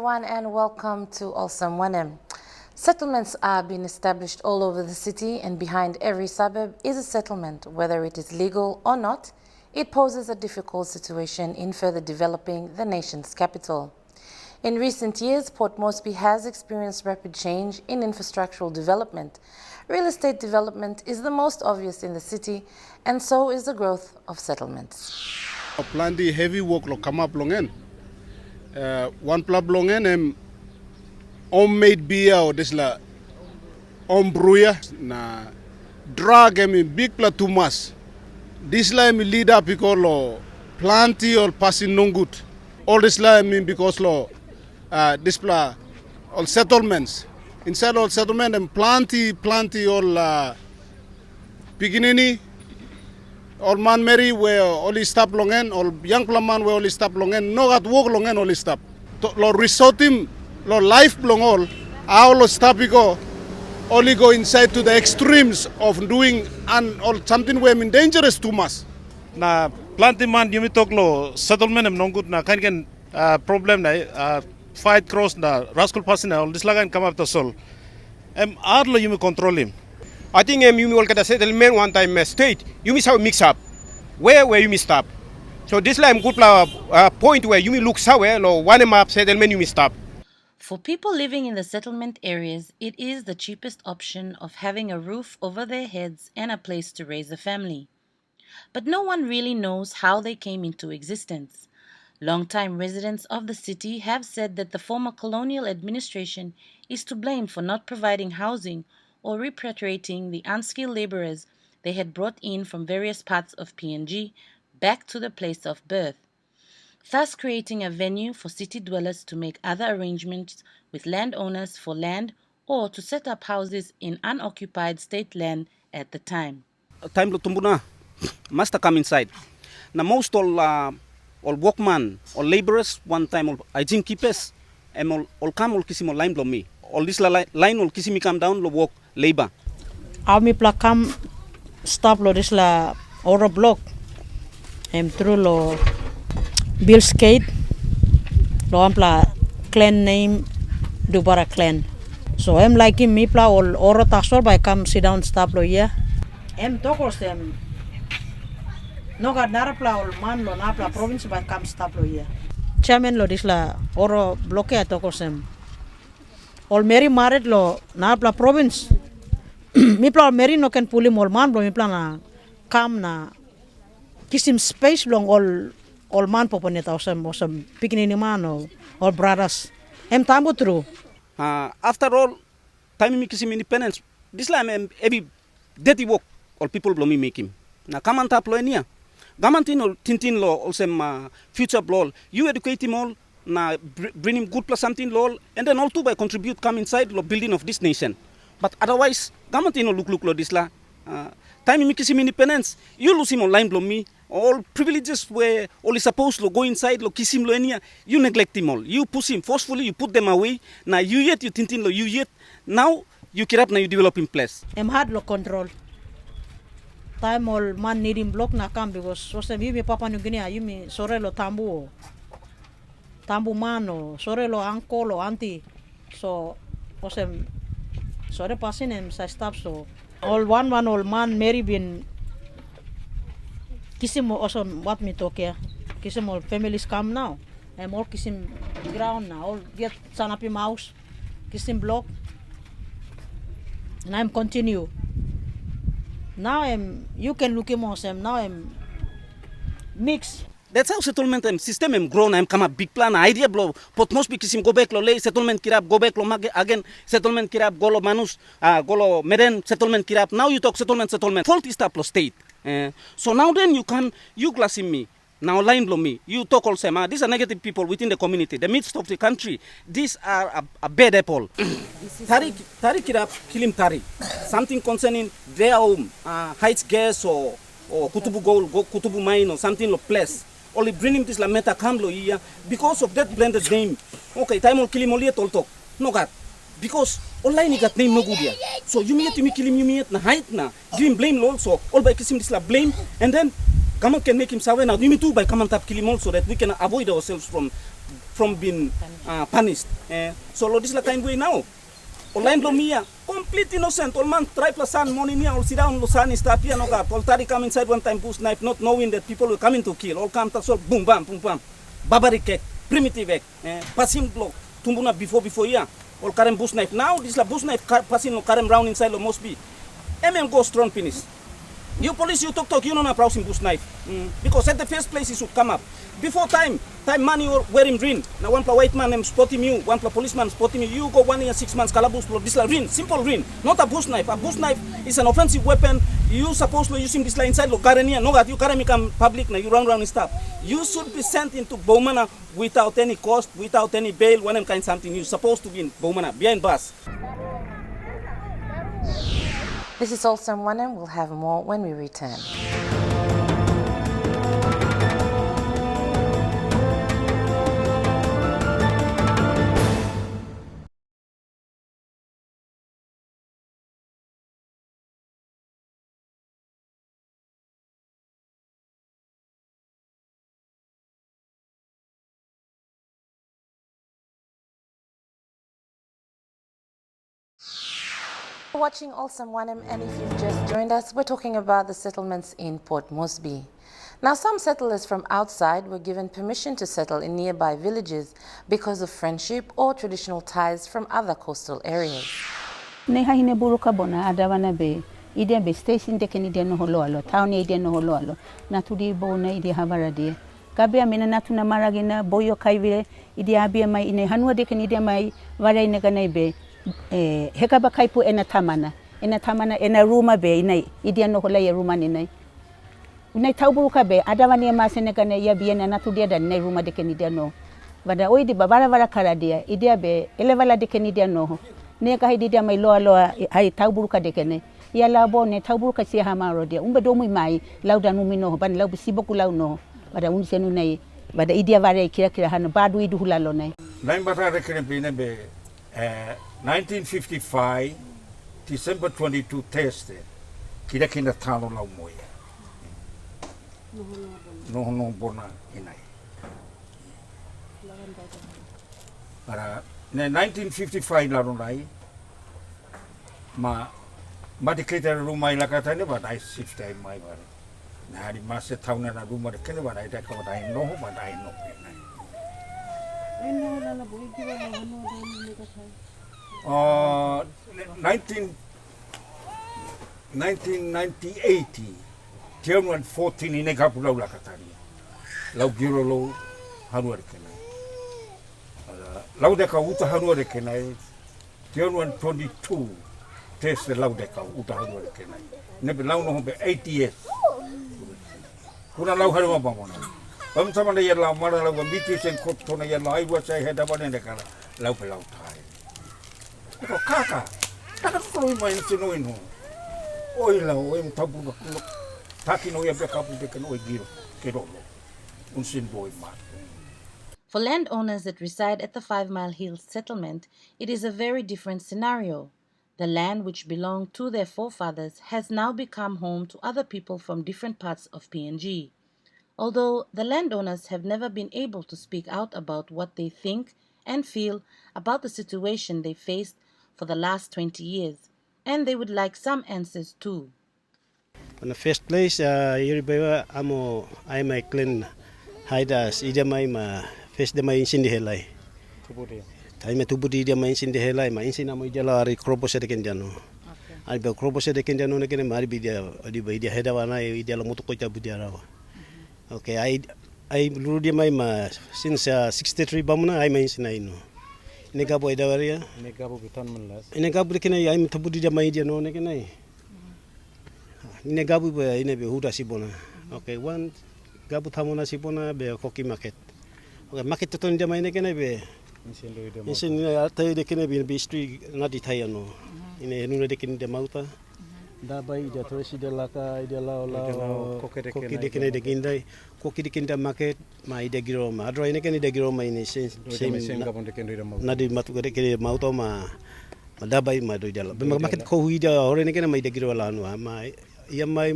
everyone and welcome to Olsem Wanem. Settlements are being established all over the city, and behind every suburb is a settlement. Whether it is legal or not, it poses a difficult situation in further developing the nation's capital. In recent years, Port Moresby has experienced rapid change in infrastructural development. Real estate development is the most obvious in the city, and so is the growth of settlements. Plenty heavy work lo come up longen. One plab longen homemade beer or this la ombruya na drag big pla too much. This la lead up because lo plenty or passing no good. All this la because lo this pla all settlements. Inside all settlement and plenty all beginning. All man marry where only stop longen, all young man where only stop longen, no at work longen only stop. Lo resort him, lo life long all stop go, only go inside to the extremes of doing and all something where dangerous too much. Na plenty man you talk lo settlement am good na kan problem na fight cross na rascal person all this lagan come up to sol. Lo you control him. I think you will get a settlement one time state. You miss how mix up. Where you miss stop. So this like good point where you look somewhere or one map settlement you miss stop. For people living in the settlement areas, it is the cheapest option of having a roof over their heads and a place to raise a family. But no one really knows how they came into existence. Longtime residents of the city have said that the former colonial administration is to blame for not providing housing or repatriating the unskilled laborers they had brought in from various parts of PNG back to the place of birth, thus creating a venue for city dwellers to make other arrangements with landowners for land or to set up houses in unoccupied state land at the time. Time lo tumbuna, must come inside. Now most all workmen, all laborers, one time all hygiene keepers, all come all kisim all line blow me. All this line all kisim come down lo work labor. Ami plakam stop lo this la oro block. Through lo Bill Skate lo ampla clan name Dubara clan. So like him me pla all oro tasor by come sit down stop lo yeah. Tokos them no got narapla all man lo napla province by come stop lo yeah. Chairman lo this la oro block ya tokos them. All Mary married lo napla province. Mi pla Mary no can pull him all man bro mi pla na come na kisim space long all man poponeta osam picking man or brothers. Tambo true. After all, time me kisim independence. This time every dirty work all people blow me make him. Na come and tap lo enia. Gamantin or tintin lo also future blow. You educate him all. Na bring him good plus something lol, and then all two by contribute come inside the building of this nation. But otherwise, government no look lo this la. Time me kiss him independence, you lose him online blow me. All privileges where all is supposed to go inside lo kiss him lo enia, you neglect him all. You push him forcefully, you put them away. Now you yet you tintin lo you yet. Now you care up now you develop in place. Hard lo control. Time all man need him block na come because was me Papa New Guinea you me sore lo tambu mano, sore lo uncle or auntie. So osem sore passing him sa stop so all one all man Mary been kisim osem what me talk here. Kisim all families come now. All kisim ground now. All get sanapi mouse. Kisim block. And I'm continue. Now you can look him osem now mix. That's how settlement system grown. Come a big plan, idea blow. But most because go back lo lay settlement kirap, go back lo again settlement kirap, golo manus, golo meren settlement kirap. Now you talk settlement. Fault is tap lo state. So now then you glass in me. Now line blow me. You talk also, these are negative people within the community, the midst of the country. These are a bad apple. Tari kirap, kill him tari. Something concerning their heights gas or kutubu gold, kutubu mine or something of place. Only bring him this la meta kamlo here because of that blended name. Okay, time will kill him only at all talk. No God. Because online got name no good here. So you meet me kill him, you meet na height na. Give him blame also. All by kissing this la blame and then government can make him survive now. You me too by come and tap kill him also that we can avoid ourselves from from being punished. So lo this la kind way now. Online lo mia, complete innocent. All man try plus sun money niya, all sit down, lo sun is tapia no gat. All tari come inside one time bush knife, not knowing that people will come in to kill. All come to solve, boom bam, boom bam. Barbaric act, primitive act, passing blow, tumbuna before ya. All karem bush knife. Now this la bush knife passing no karem round inside lo must be. Go strong finish. You police, you talk, you know na browsing bush knife. Because at the first place it should come up. Before time money or wearing ring. Now one white man spotting you, one policeman spotting you. You go 1 year 6 months calabus this la ring, simple ring, not a bush knife. A bush knife is an offensive weapon. You supposed to using this la inside lo karenia. No that you carry come public na you run around and stuff. You should be sent into Bomana without any cost, without any bail. When I'm kind something you supposed to be in Bomana behind bus. This is Olsem Wanem. We'll have more when we return. Watching Olsem Wanem, and if you've just joined us, we're talking about the settlements in Port Moresby. Now, some settlers from outside were given permission to settle in nearby villages because of friendship or traditional ties from other coastal areas. Nehahine buruka bona adawana be ide be station de kenide no holo alo town ide no holo alo natudi bona ide havara de gabe amena natuna maragina boyo kaivile ide abia mai ine hanua de kenide mai vara ine kanai be hekaba kaipu ena tamana ena ruma be inai ide no hola ya ruma ninai unai tauburuka be adawani ma senekane ya biena natudi da nei ruma de kenide no vada oidi babara vara karadia ide be elevala de kenide no ne ka hidi dia mai loa ai tauburuka de kene ya la bone tauburuka si ha maro dia umbe do mai lauda no mino ban lau siboku lau no bada un senu nei bada idia vare kira hanu badu idu hulalo nei nine bata rekene bine be 1955 December 22 teste kira kina talo lau moya no bona inai para ne 1955 la ronai ma declare rumai la katane ba dai shift time mai ba na di mase tauna na rumah de kene ba dai ka dai no ba dai no eno la boi ki ba no dai ka thai 1980 January 14 ine ka pulau la katani lau giro lo haru de kene lau de ka uta hanua de kenai January 22 test lau de ka uta hanua de kenai nebe lau no be 80 years kuna lau hanua ba mona pam sama de lau mara lau miti sen kot tona ya lau wa sai heda bane de kala lau pe lau thai ko kaka taka ko mai sino ino oi lau em tabu no taki no ya be ka pu de ken oi giro ke do un sin boy ma. For landowners that reside at the 5 Mile Hills settlement, it is a very different scenario. The land which belonged to their forefathers has now become home to other people from different parts of PNG. Although the landowners have never been able to speak out about what they think and feel about the situation they faced for the last 20 years, and they would like some answers too. In the first place, I'm a clean hidas idamai ma first de mai insin de helai tubudi taime tubudi de mai insin de helai ma insin amo idala ari krobose de kenjano ari be krobose de kenjano ne kene mari bidia adi be dia heda wana idala mutu ko tabu dia rawa okay I luru dia mai ma since 63 bamuna ai mai insin ai no ne gabo idawaria ne gabo bitan manlas ne gabo de kene ai tubudi dia mai dia no ne kene ne gabo be ine be huda sibona okay one gabu thamona sibona be koki market okay market to ndia mai ne kene be insin atai de kene be street na di thai no ine nu de kene de mauta da bai de trosi de laka ide la koki de kene de kindai koki de kinda market mai de giro ma adro ine kene de giro mai ne same gabon de kene de mauta na di matu de kene mauta ma da bai ma do jala be market ko hui de hore ne kene mai de giro la no mai ia mai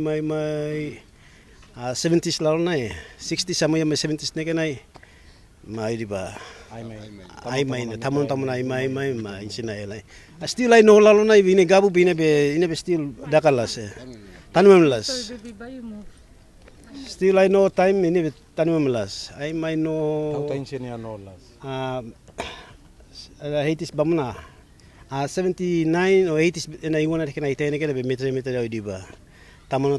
70s la nai 60 sama ya 70s ne kenai mai di ba ai mai na tamun ai mai ma insina elai still I know lalo na bine gabu bine be still dakalas tanmemlas still I know time ini tanmemlas ai mai no insenia no las heitis bamna 79 or 80s na iwana kena itene kena be metre di ba tamun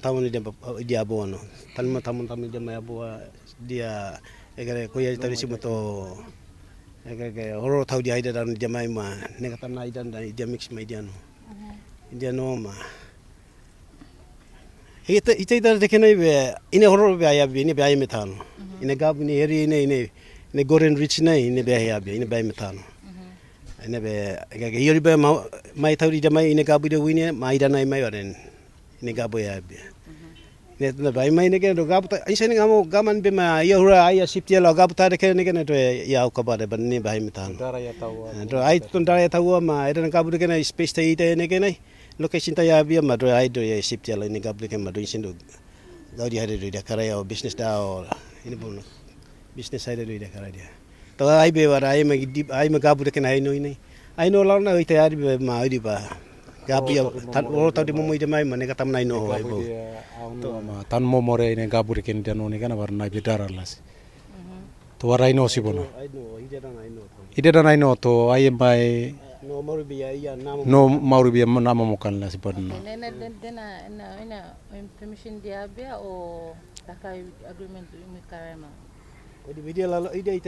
dia bono tamun dia mai boa dia egare ko ya tari simoto egare horo tau dia ida dan dia mai ma nega tamna ida dan dia mix mai dia no dia no ma ita de kena be ine horo be aya be ine be aya metano ine gab ine eri ine goren rich nei ine be aya be ine be metano ine be egare yori be mai tau dia mai ine gabu de wine mai ida nai mai waren ine gabu ya be net na bai mai ne ke do gabu ta isa ne ngamo gaman be ma ya hura ya siptia la gabu ta de ke ne to ya ka ba de ban ne bai mitan dara ya tahu to ai ton dara ya tahu ma ida gabu de ke na space ta ite ne ke nai location ta ya bi ma do ai do ya siptia la ne gabu de ke ma do isin do gaudi hade do da kara ya business da or ini bon business side do da kara dia to ai be wa ai ma gabu de ke na ai no la na ite ya be ma ai di ba gabi tan oro tadi momo ide mai mane kata menai no ai bo tan momore ine gabur ken dano ni kana warna bidara las to warai no si bono ide dan ai no to ai mai no mauribia ya nama no mauribia nama mokan las bono Nena permission dia bia o takai agreement imi karema. Odi video lalo ide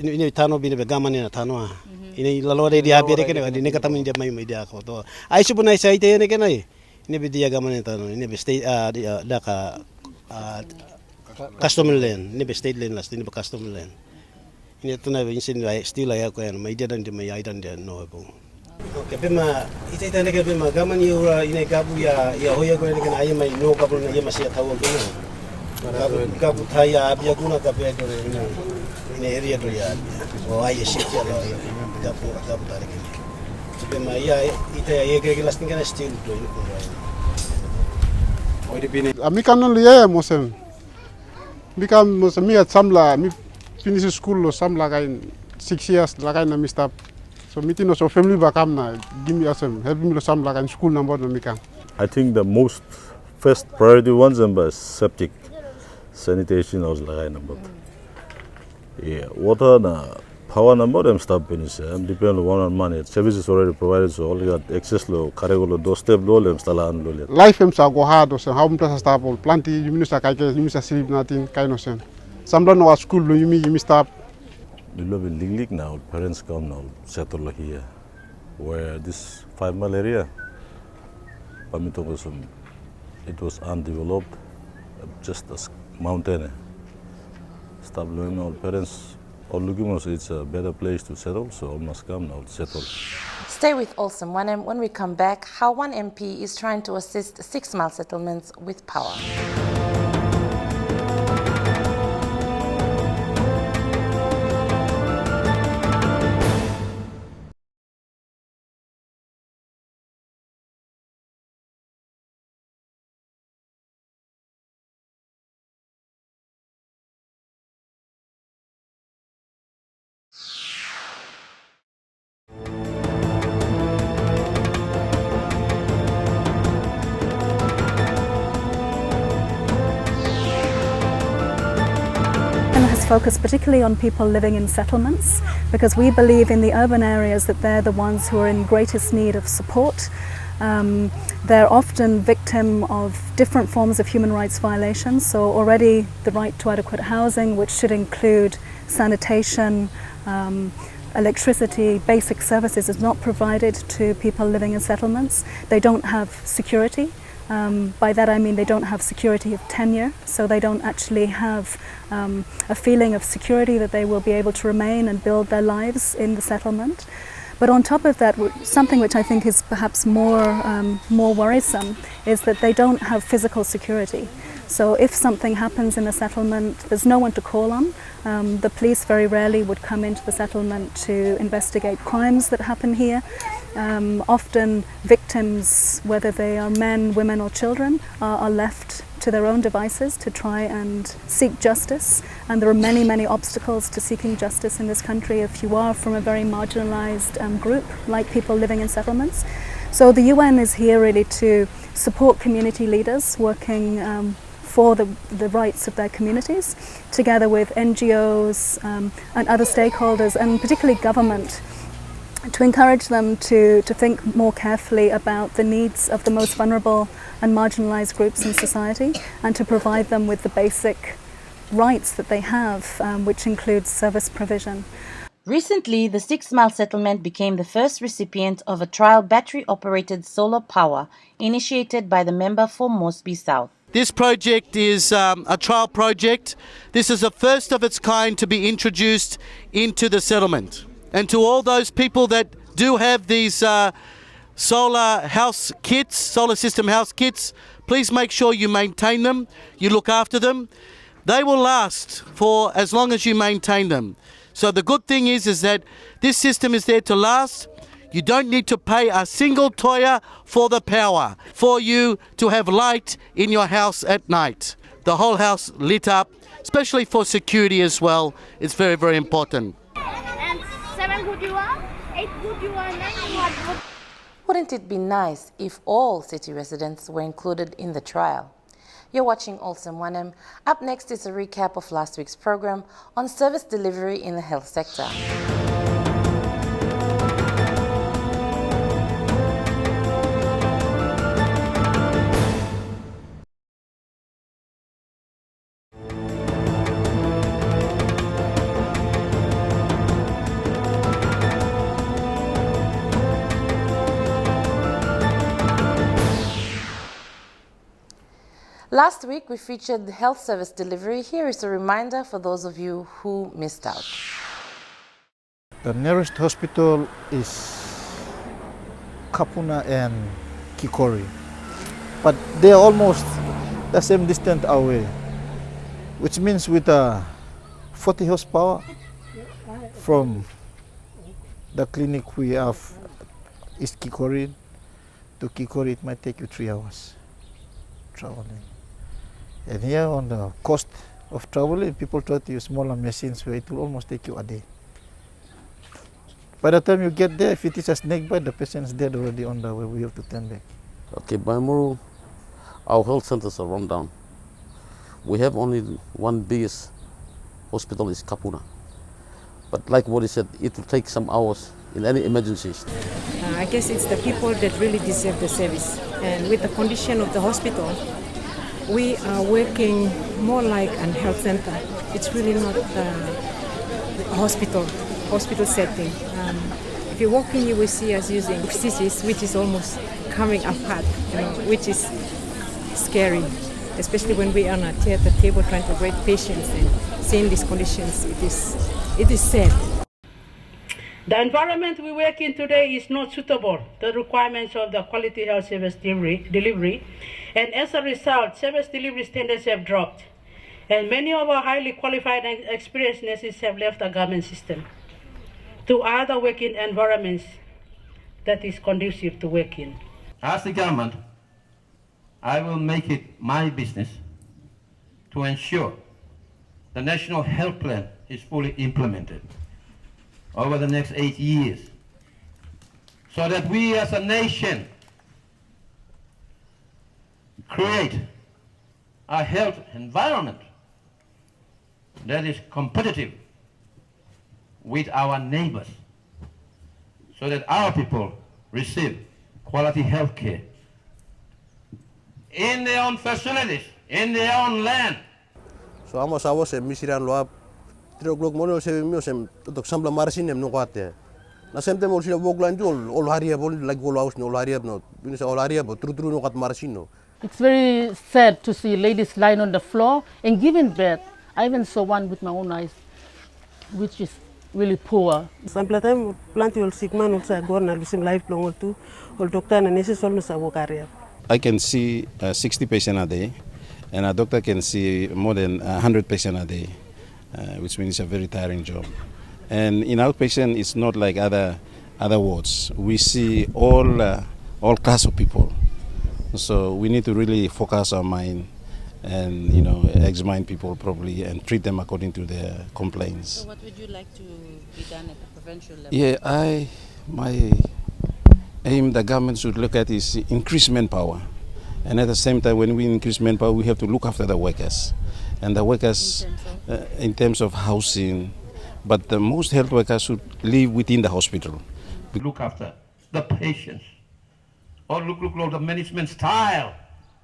ini tano bine be gamane na tano ini lalo de dia bere kene adi ne kata min dia mai dia ko to ai su punai sai te ne kene ini be dia gamane tano ini be state da ka custom land ini be state land last ini be custom land ini tu na be insin still ya ko mai dia dan dia mai ai dan dia no bo okay be ma ite ne ke be ma gamane ura ini gabu ya hoya ko ne kene ai mai no gabu na ya masih tahu ko gabu thaya abia kuna gabu ya dore ini area do ya o ai shit ya gabu tare ke be ma ya ite ya ke lasting kana still do ini ko oi de bine ami kanon liya mosem mi kam mosem mi at samla mi finish school lo samla kain 6 years la kain na mi stop so mi tino so family ba kam na give me asem help me lo samla kain school number no mi kam I think the most first priority ones and by septic sanitation was like number. Yeah, water na power number them stop finish. I'm depend on money. Service is already provided, so all got access lo, carry lo, doorstep lo, them stala and lo. life em sa go hard so how mta stop all planti you minister kai ke you minister sleep nothing kind of sen samla no school lo you stop The love in Lig now. Parents come now settle here, where this 5 mile area. It was undeveloped, just a mountain. Stop looking all parents all looking us it's a better place to settle, so all must come now to settle. Stay with Olsem Wanem when we come back, how one MP is trying to assist 6 mile settlements with power. Focus particularly on people living in settlements, because we believe in the urban areas that they're the ones who are in greatest need of support. They're often victim of different forms of human rights violations, so already the right to adequate housing, which should include sanitation, electricity, basic services, is not provided to people living in settlements. They don't have security. By that I mean they don't have security of tenure, so they don't actually have a feeling of security that they will be able to remain and build their lives in the settlement. But on top of that, something which I think is perhaps more worrisome is that they don't have physical security. So if something happens in a settlement, there's no one to call on. The police very rarely would come into the settlement to investigate crimes that happen here. Often victims, whether they are men, women or children, are left to their own devices to try and seek justice. And there are many, many obstacles to seeking justice in this country if you are from a very marginalised group, like people living in settlements. So the UN is here really to support community leaders working for the rights of their communities, together with NGOs and other stakeholders, and particularly government, to encourage them to think more carefully about the needs of the most vulnerable and marginalised groups in society, and to provide them with the basic rights that they have, which includes service provision. Recently, the 6 Mile settlement became the first recipient of a trial battery-operated solar power initiated by the member for Moresby South. This project is a trial project. This is the first of its kind to be introduced into the settlement. And to all those people that do have these solar house kits, solar system house kits, please make sure you maintain them, you look after them. They will last for as long as you maintain them. So the good thing is that this system is there to last. You don't need to pay a single toya for the power, for you to have light in your house at night. The whole house lit up, especially for security as well. It's very, very important. And 7 good you are, 8 good you are, 9 you are. Wouldn't it be nice if all city residents were included in the trial? You're watching Olsem Wanem. Up next is a recap of last week's program on service delivery in the health sector. Last week we featured the health service delivery. Here is a reminder for those of you who missed out. The nearest hospital is Kapuna and Kikori, but they are almost the same distance away, which means with 40 horsepower from the clinic we have is Kikori to Kikori, it might take you 3 hours traveling. And here on the cost of traveling, people try to use smaller machines where it will almost take you a day. By the time you get there, if it is a snake bite, the patient is dead already on the way. We have to turn back. Okay, by Muru, our health centers are run down. We have only one biggest hospital is Kapuna. But like what he said, it will take some hours in any emergencies. I guess it's the people that really deserve the service. And with the condition of the hospital, we are working more like a health center. It's really not a hospital setting. If you walk in, you will see us using stitches, which is almost coming apart, which is scary, especially when we are on a theater table trying to operate patients and seeing these conditions. It is sad. The environment we work in today is not suitable to the requirements of the quality health service delivery, and as a result, service delivery standards have dropped, and many of our highly qualified and experienced nurses have left the government system to other working environments that is conducive to work in. As the government, I will make it my business to ensure the National Health Plan is fully implemented over the next 8 years, so that we as a nation create a health environment that is competitive with our neighbors, so that our people receive quality health care in their own facilities, in their own land. So amos avos misiran loa Trioglok mono se miosem to sambla marasinem no kwate. Na semte mo sina boglan jol ol haria bol like gol aus no haria no. Binisa ol haria bo tru no kat marasino. It's very sad to see ladies lying on the floor and giving birth. I even saw one with my own eyes, which is really poor. Sample time planti ol sigman ol sa gorna lusim life long ol tu ol doctor na nesi sol no sa wokaria. I can see 60 patients a day, and a doctor can see more than 100 patients a day. Which means it's a very tiring job. And in outpatient, it's not like other wards. We see all class of people. So we need to really focus our mind and examine people properly and treat them according to their complaints. So what would you like to be done at the provincial level? Yeah, my aim the government should look at is increase manpower, and at the same time when we increase manpower we have to look after the workers, and the workers in terms of housing, but the most health workers should live within the hospital. Look after the patients, or look at the management style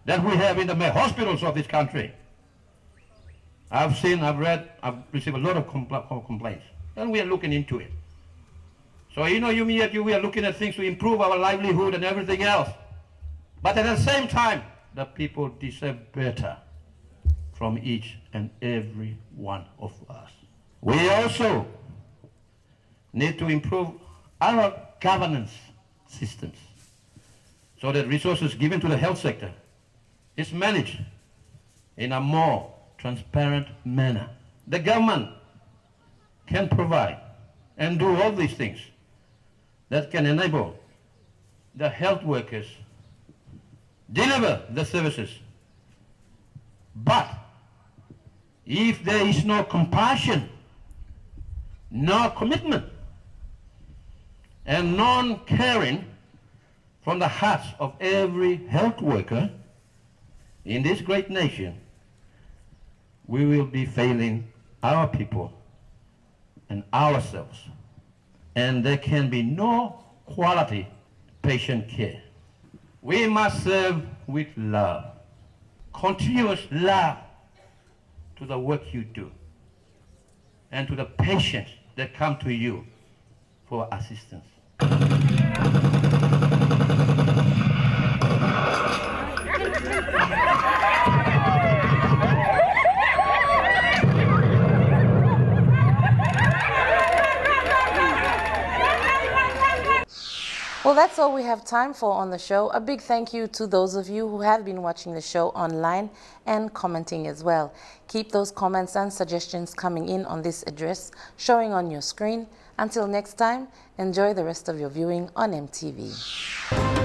that we have in the hospitals of this country. I've seen, I've read, I've received a lot of complaints, and we are looking into it. So we are looking at things to improve our livelihood and everything else. But at the same time, the people deserve better from each and every one of us. We also need to improve our governance systems so that resources given to the health sector is managed in a more transparent manner. The government can provide and do all these things that can enable the health workers deliver the services. But if there is no compassion, no commitment, and non-caring from the hearts of every health worker in this great nation, we will be failing our people and ourselves. And there can be no quality patient care. We must serve with love, continuous love to the work you do and to the patients that come to you for assistance. Well, that's all we have time for on the show. A big thank you to those of you who have been watching the show online and commenting as well. Keep those comments and suggestions coming in on this address showing on your screen. Until next time, enjoy the rest of your viewing on MTV.